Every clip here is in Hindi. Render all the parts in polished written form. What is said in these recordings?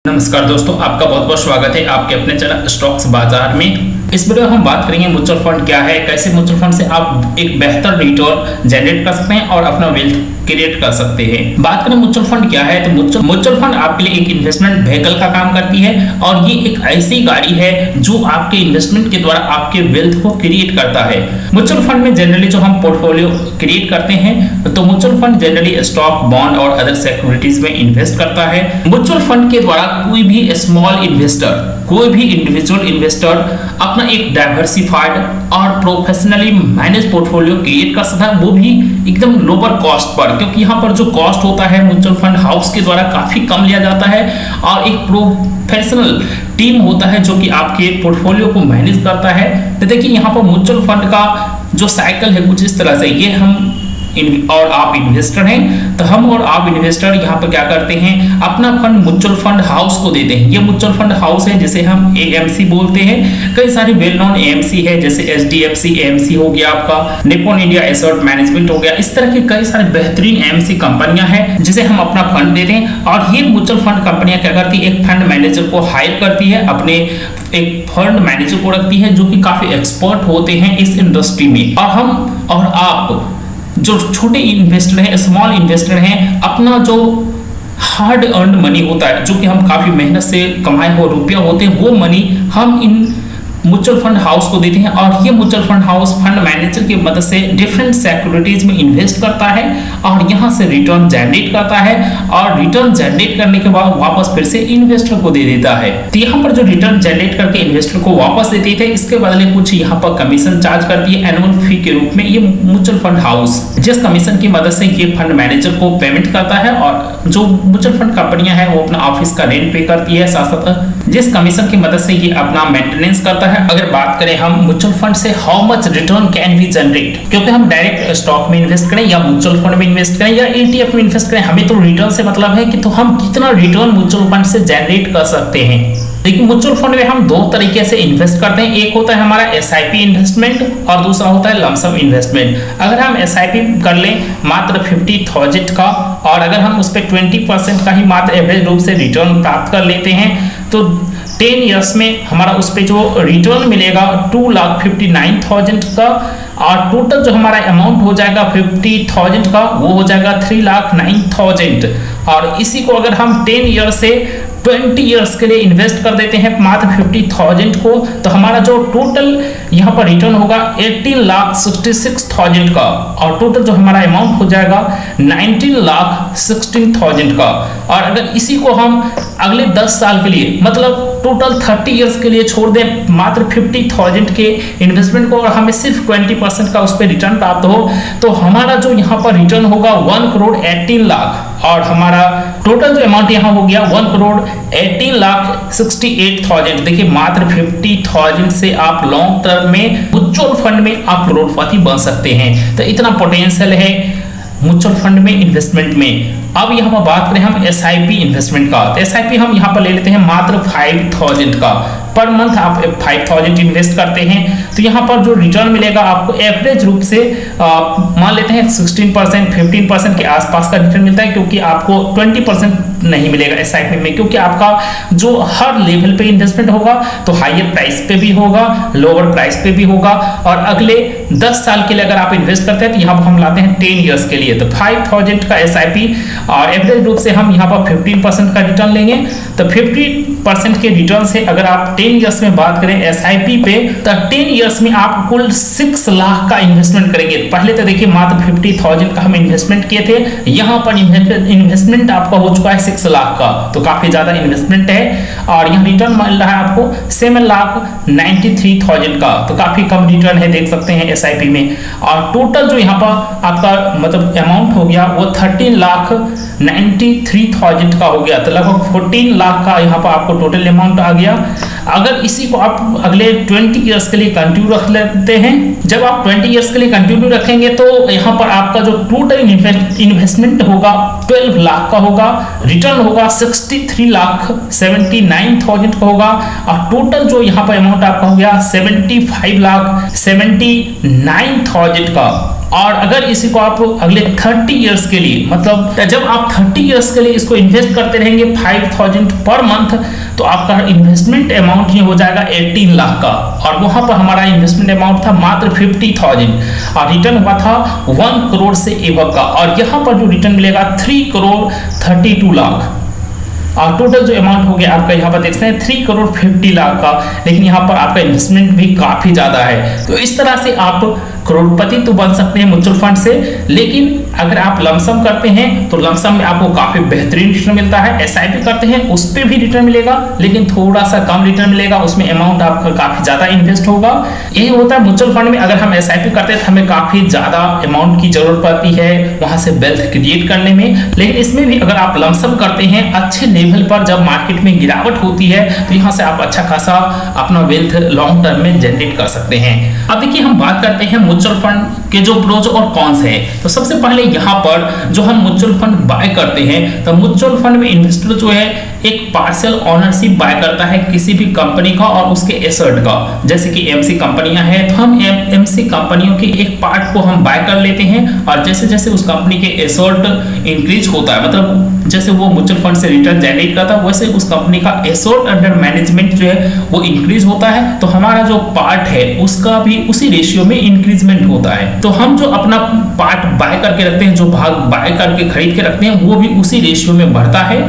नमस्कार दोस्तों, आपका बहुत बहुत स्वागत है आपके अपने चैनल स्टॉक्स बाजार में। इस वीडियो में हम बात करेंगे म्यूचुअल फंड क्या है, कैसे म्यूचुअल फंड से आप एक बेहतर रिटर्न जनरेट कर सकते हैं और अपना वेल्थ क्रिएट कर सकते हैं। बात करें म्यूचुअल फंड क्या है, तो म्यूचुअल फंड आपके लिए एक इन्वेस्टमेंट व्हीकल का काम करती है और ये एक ऐसी गाड़ी है जो आपके इन्वेस्टमेंट के द्वारा आपके वेल्थ को क्रिएट करता है। म्यूचुअल फंड में जनरली जो हम पोर्टफोलियो क्रिएट करते हैं तो mutual fund generally stock, bond और अदर सिक्योरिटीज में इन्वेस्ट करता है। म्यूचुअल फंड के द्वारा कोई भी स्मॉल इन्वेस्टर, कोई भी इंडिविजुअल इन्वेस्टर अपना एक डाइवर्सिफाइड और प्रोफेशनली मैनेज पोर्टफोलियो क्रिएट कर सकता है, वो भी एकदम लोअर कॉस्ट पर, क्योंकि यहाँ पर जो कॉस्ट होता है म्यूचुअल फंड हाउस के द्वारा काफी कम लिया जाता है और एक प्रोफेशनल टीम होता है जो कि आपके पोर्टफोलियो को मैनेज करता है। तो देखिए यहाँ पर म्यूचुअल फंड का जो साइकिल है कुछ इस तरह से, ये हम और आप इन्वेस्टर हैं तो हम और आप इन्वेस्टर यहाँ पर क्या करते हैं, अपना फंड म्यूचुअल फंड हाउस को देते हैं। ये म्यूचुअल फंड हाउस है जिसे हम एएमसी बोलते हैं। कई सारी वेल नोन एएमसी है, जैसे एचडीएफसी एएमसी हो गया, आपका निप्पॉन इंडिया एसेट मैनेजमेंट हो गया। इस तरह की कई सारी बेहतरीन एएमसी कंपनियां हैं जिसे हम अपना फंड देते हैं और ये म्यूचुअल फंड कंपनियां क्या करती है, एक फंड मैनेजर को हायर करती है, अपने एक फंड मैनेजर को रखती है जो कि काफी एक्सपर्ट होते हैं इस इंडस्ट्री में। और हम और आप जो छोटे इन्वेस्टर हैं, स्मॉल इन्वेस्टर हैं, अपना जो हार्ड अर्न मनी होता है, जो कि हम काफी मेहनत से कमाए हुए रुपया होते हैं, वो मनी हम इन म्यूचुअल फंड हाउस को देते हैं और ये mutual fund house fund manager की मदद से डिफरेंट सिक्योरिटीज में इन्वेस्ट करता है और यहाँ से रिटर्न जनरेट करता है और रिटर्न जनरेट करने के बाद वापस फिर से इन्वेस्टर को दे देता है। तो यहाँ पर जो रिटर्न जनरेट करके इन्वेस्टर को वापस देते थे, इसके बदले कुछ यहाँ पर कमीशन चार्ज करती है एनुअल फी के रूप में ये म्यूचुअल फंड हाउस, जिस कमीशन की मदद से ये फंड मैनेजर को पेमेंट करता है और जो म्यूचुअल फंड कंपनियां हैं वो अपना ऑफिस का रेंट पे करती है, साथ साथ जिस कमीशन की मदद से ये अपना मेंटेनेंस करता है। अगर बात करें हम म्यूचुअल फंड से how much return can be generate, क्योंकि हम डायरेक्ट स्टॉक में इन्वेस्ट करें या म्यूचुअल फंड में इन्वेस्ट करें या ETF में इन्वेस्ट करें, हमें तो रिटर्न से मतलब है कि तो हम कितना रिटर्न म्यूचुअल फंड से जनरेट कर सकते हैं। लेकिन म्यूचुअल फंड में हम दो तरीके से इन्वेस्ट करते हैं, एक होता है हमारा SIP इन्वेस्टमेंट और दूसरा होता है लमसम इन्वेस्टमेंट। अगर हम SIP कर लें मात्र 50,000 का और अगर हम उस पर 20% का ही मात्र एवरेज रूप से रिटर्न प्राप्त कर लेते हैं तो 10 इयर्स में हमारा उस पर जो रिटर्न मिलेगा 2,59,000 का और टोटल जो हमारा अमाउंट हो जाएगा 50,000 का वो हो जाएगा 3,09,000। और इसी को अगर हम 10 ईयर से 20 इयर्स के लिए इन्वेस्ट कर देते हैं मात्र 50,000 को, तो हमारा जो टोटल यहाँ पर रिटर्न होगा 18,66,000 का और टोटल जो हमारा अमाउंट हो जाएगा 19,16,000 का। और अगर इसी को हम अगले 10 साल के लिए मतलब टोटल 30 इयर्स के लिए छोड़ दें मात्र 50,000 के इन्वेस्टमेंट को और हमें सिर्फ 20% का उस पर रिटर्न प्राप्त हो, तो हमारा जो यहाँ पर रिटर्न होगा 1,18,00,000 और हमारा टोटल जो अमाउंट यहाँ हो गया 1,18,68,000। देखिए मात्र 50,000 से आप लॉन्ग टर्म में म्यूचुअल फंड में आप करोड़पति बन सकते हैं। तो इतना पोटेंशियल है म्यूचुअल फंड में इन्वेस्टमेंट में। अब यहाँ पर बात करें हम SIP इन्वेस्टमेंट का, तो SIP हम यहाँ पर ले लेते हैं मात्र 5,000 का। पर मंथ आप 5,000 इन्वेस्ट करते हैं तो यहाँ पर जो रिटर्न मिलेगा आपको एवरेज रूप से मान लेते हैं 16% 15% के आसपास का रिटर्न मिलता है, क्योंकि आपको 20% नहीं मिलेगा SIP में, क्योंकि आपका जो हर लेवल पे इन्वेस्टमेंट होगा तो हायर प्राइस पे भी होगा, लोअर प्राइस पे भी होगा। और अगले 10 साल के लिए अगर आप इन्वेस्ट करते हैं तो यहाँ पर हम लाते हैं 10 इयर्स के लिए, तो 5,000 का SIP और एवरेज रूप से हम यहाँ पर 15% का रिटर्न लेंगे। तो 50% के रिटर्न से अगर आप 10 इयर्स में बात करें SIP पे तो 10 इयर्स में आप कुल 6 लाख का इन्वेस्टमेंट करेंगे। पहले तो देखिए मात्र 50,000 का हम इन्वेस्टमेंट किए थे, यहाँ पर इन्वेस्टमेंट आपका हो चुका है 6 लाख का, तो काफी ज्यादा इन्वेस्टमेंट है और यहाँ रिटर्न मिल रहा है आपको 7,93,000 का, तो काफी कम रिटर्न है देख सकते हैं SIP में। और टोटल जो यहाँ पर आपका मतलब अमाउंट हो गया वो 13,93,000 का हो गया, तो लगभग 14 लाख का यहाँ पर आपको टोटल अमाउंट आ गया। अगर इसी को आप अगले 20 इयर्स के लिए कंटिन्यू रख लेते हैं, जब आप 20 इयर्स के लिए कंटिन्यू रखेंगे तो यहाँ पर आपका जो टोटल इन्वेस्टमेंट होगा 12 लाख का होगा, रिटर्न होगा 63,79,000 का होगा और टोटल जो यहाँ पर अमाउंट आपका हो गया 75,79,000 का। और अगर इसी को आप अगले 30 इयर्स के लिए, मतलब जब आप 30 इयर्स के लिए इसको इन्वेस्ट करते रहेंगे 5000 पर मंथ, तो आपका इन्वेस्टमेंट अमाउंट ही हो जाएगा 18 लाख का। और वहां पर हमारा इन्वेस्टमेंट अमाउंट था मात्र 50,000 और रिटर्न हुआ था 1 करोड़ से एबव का। और यहाँ पर जो रिटर्न मिलेगा 3 करोड़ 32 लाख और टोटल जो अमाउंट हो गया आपका यहाँ पर देख सकते हैं 3 करोड़ 50 लाख का। लेकिन यहाँ पर आपका इन्वेस्टमेंट भी काफी ज्यादा है। तो इस तरह से आप करोड़पति तो बन सकते हैं म्यूचुअल फंड से, लेकिन अगर आप लमसम करते हैं तो लमसम में आपको काफी बेहतरीन रिटर्न मिलता है। एसआईपी करते हैं उस पर भी रिटर्न मिलेगा, लेकिन थोड़ा सा कम रिटर्न मिलेगा, उसमें अमाउंट आपका काफी ज्यादा इन्वेस्ट होगा। यही होता है म्यूचुअल फंड में। अगर हम एसआईपी करते हैं तो हमें काफी ज्यादा अमाउंट की जरूरत पड़ती है वहां से वेल्थ क्रिएट करने में। लेकिन इसमें भी अगर आप लमसम करते हैं अच्छे लेवल पर, जब मार्केट में गिरावट होती है तो यहाँ से आप अच्छा खासा अपना वेल्थ लॉन्ग टर्म में जनरेट कर सकते हैं। अब देखिए हम बात करते हैं म्यूचुअल फंड के जो प्रोज और कॉन्स है। तो सबसे पहले यहाँ पर जो हम म्यूचुअल फंड बाय करते हैं, तो म्यूचुअल फंड में इन्वेस्टर जो है एक पार्शियल ओनरशिप बाय करता है किसी भी कंपनी का और उसके एसेट का। जैसे कि एमसी कंपनियां हैं तो हम एमसी कंपनियों के एक पार्ट को हम बाय कर लेते हैं और जैसे जैसे उस कंपनी के एसेट इंक्रीज होता है, मतलब जैसे वो म्यूचुअल फंड से रिटर्न जनरेट करता है, वैसे उस कंपनी का एसेट अंडर मैनेजमेंट जो है वो इंक्रीज होता है, तो हमारा जो पार्ट है उसका भी उसी रेशियो में इंक्रीजमेंट होता है। तो हम जो अपना पार्ट बाय करके रखते हैं, जो भाग बाय करके खरीद के रखते हैं, वो भी उसी रेशियो में बढ़ता है।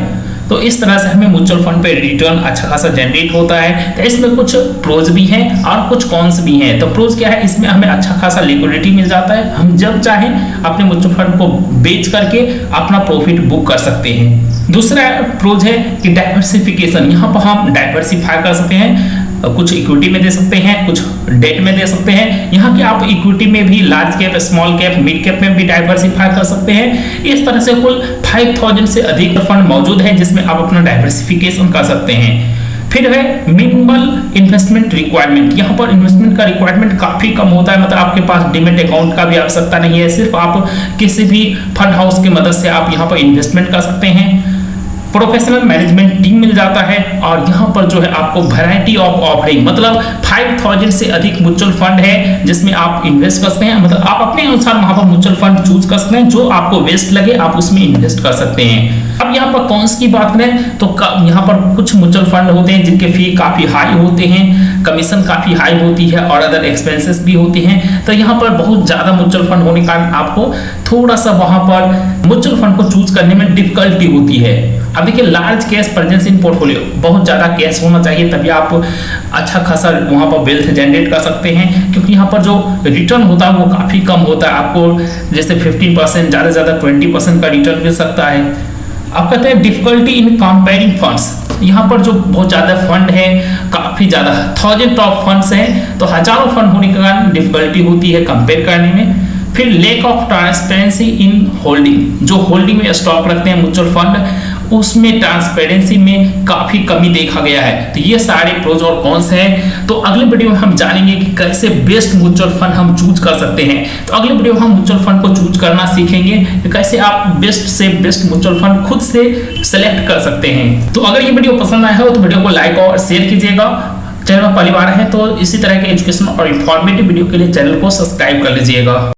तो इस तरह से हमें म्यूचुअल फंड पे रिटर्न अच्छा खासा जनरेट होता है। तो इसमें कुछ प्रोज भी हैं और कुछ कॉन्स भी हैं। तो प्रोज क्या है, इसमें हमें अच्छा खासा लिक्विडिटी मिल जाता है, हम जब चाहें अपने म्यूचुअल फंड को बेच करके अपना प्रॉफिट बुक कर सकते हैं। दूसरा प्रोज है कि डाइवर्सिफिकेशन, यहाँ पर हम डाइवर्सिफाई कर सकते हैं, कुछ इक्विटी में दे सकते हैं, कुछ डेट में दे सकते हैं। यहाँ के आप इक्विटी में भी large cap, small cap, mid cap में भी डाइवर्सिफाई कर सकते हैं। इस तरह से कुल 5000 से अधिक फंड मौजूद है जिसमें आप अपना डाइवर्सिफिकेशन कर सकते हैं। फिर है मिनिमल इन्वेस्टमेंट रिक्वायरमेंट, यहाँ पर इन्वेस्टमेंट का रिक्वायरमेंट काफी कम होता है, मतलब आपके पास डीमैट अकाउंट का भी आवश्यकता नहीं है, सिर्फ आप किसी भी फंड हाउस की मदद से आप यहाँ पर इन्वेस्टमेंट कर सकते हैं। प्रोफेशनल मैनेजमेंट टीम मिल जाता है और यहाँ पर जो है आपको वैरायटी ऑफ ऑफरिंग, मतलब 5000 से अधिक म्यूचुअल फंड है जिसमें आप इन्वेस्ट कर सकते हैं, मतलब आप अपने अनुसार वहां पर म्यूचुअल फंड चूज कर सकते हैं, जो आपको बेस्ट लगे आप उसमें इन्वेस्ट कर सकते हैं। अब यहाँ पर कॉन्स की बात करें तो यहाँ पर कुछ म्यूचुअल फंड होते हैं जिनके फी काफी हाई होते हैं, कमीशन काफी हाई होती है और अदर एक्सपेंसेस भी होते हैं। तो यहाँ पर बहुत ज्यादा म्यूचुअल फंड होने के कारण आपको थोड़ा सा वहां पर म्यूचुअल फंड को चूज करने में डिफिकल्टी होती है। अब देखिए large cash presence in portfolio, बहुत ज्यादा कैश होना चाहिए तभी आप अच्छा खासा वहां पर वेल्थ जनरेट कर सकते हैं, क्योंकि यहाँ पर जो रिटर्न होता है वो काफी कम होता है। आपको जैसे 15%, ज्यादा से ज्यादा 20% का रिटर्न मिल सकता है। अब कहते हैं डिफिकल्टी इन कंपेयरिंग फंड्स, यहाँ पर जो बहुत ज्यादा फंड है, काफी ज्यादा 1000 टॉप फंड्स हैं, तो हजारों फंड होने के कारण डिफिकल्टी होती है कंपेयर करने में। फिर lake of transparency in holding, जो होल्डिंग में स्टॉक रखते हैं म्यूचुअल फंड, उसमें ट्रांसपेरेंसी में काफी कमी देखा गया है। तो ये सारे प्रोज और कॉन्स हैं। तो अगले वीडियो में हम जानेंगे कि कैसे बेस्ट म्यूचुअल फंड हम चूज कर सकते हैं। तो अगले वीडियो में हम म्यूचुअल फंड को चूज करना सीखेंगे कि कैसे आप बेस्ट से बेस्ट म्यूचुअल फंड खुद से सेलेक्ट कर सकते हैं। तो अगर ये वीडियो पसंद आया हो तो वीडियो को लाइक और शेयर कीजिएगा। चैनल में पहली बार है तो इसी तरह के एजुकेशन और इंफॉर्मेटिव वीडियो के लिए चैनल को सब्सक्राइब कर लीजिएगा।